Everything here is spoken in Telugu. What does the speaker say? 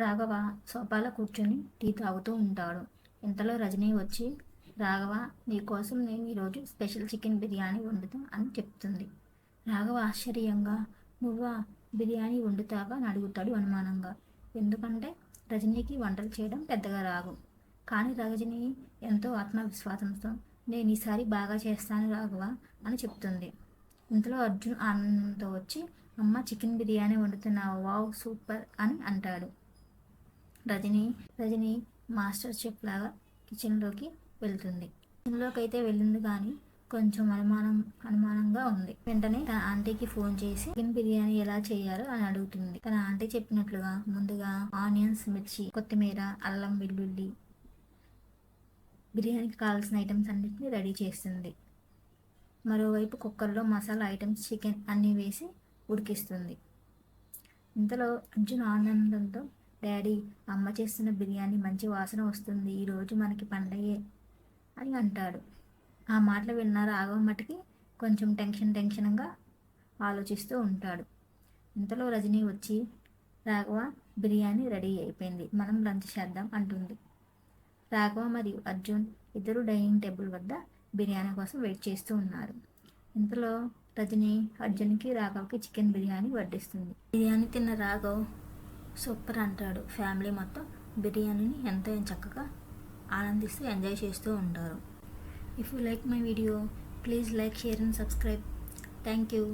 రాఘవ సోఫాలో కూర్చొని టీ తాగుతూ ఉంటాడు. ఇంతలో రజనీ వచ్చి, రాఘవ, నీకోసం నేను ఈరోజు స్పెషల్ చికెన్ బిర్యానీ వండుతా అని చెప్తుంది. రాఘవ ఆశ్చర్యంగా, నువ్వా బిర్యానీ వండుతావా అని అడుగుతాడు అనుమానంగా. ఎందుకంటే రజనీకి వంటలు చేయడం పెద్దగా రాదు. కానీ రజనీ ఎంతో ఆత్మవిశ్వాసంతో, నేను ఈసారి బాగా చేస్తాను రాఘవ అని చెప్తుంది. ఇంతలో అర్జున్ ఆనందంతో వచ్చి, అమ్మ చికెన్ బిర్యానీ వండుతున్నావు, వావ్ సూపర్ అని అంటాడు. రజనీ మాస్టర్ చెఫ్ లాగా కిచెన్లోకి వెళ్తుంది. కిచెన్లోకి అయితే వెళ్ళింది కానీ కొంచెం అనుమానంగా ఉంది. వెంటనే తన ఆంటీకి ఫోన్ చేసి చికెన్ బిర్యానీ ఎలా చేయాలో అని అడుగుతుంది. తన ఆంటీ చెప్పినట్లుగా ముందుగా ఆనియన్స్, మిర్చి, కొత్తిమీర, అల్లం, వెల్లుల్లి, బిర్యానీకి కావాల్సిన ఐటమ్స్ అన్నిటిని రెడీ చేస్తుంది. మరోవైపు కుక్కర్లో మసాలా ఐటమ్స్, చికెన్ అన్నీ వేసి ఉడికిస్తుంది. ఇంతలో అర్జున్ ఆనందంతో, డాడీ, అమ్మ చేస్తున్న బిర్యానీ మంచి వాసన వస్తుంది, ఈరోజు మనకి పండగే అని అంటాడు. ఆ మాటలు విన్న రాఘవ మటుకి కొంచెం టెన్షన్గా ఆలోచిస్తూ ఉంటాడు. ఇంతలో రజనీ వచ్చి, రాఘవ, బిర్యానీ రెడీ అయిపోయింది, మనం లంచ్ చేద్దాం అంటుంది. రాఘవ మరియు అర్జున్ ఇద్దరు డైనింగ్ టేబుల్ వద్ద బిర్యానీ కోసం వెయిట్ చేస్తూ ఉన్నారు. ఇంతలో రజనీ అర్జున్కి, రాఘవ్కి చికెన్ బిర్యానీ వడ్డిస్తుంది. బిర్యానీ తిన్న రాఘవ్ సూపర్ అంటాడు. ఫ్యామిలీ మొత్తం బిర్యానీని ఎంతో చక్కగా ఆనందిస్తూ ఎంజాయ్ చేస్తూ ఉంటారు. If you like my video, please like, share and subscribe. Thank you.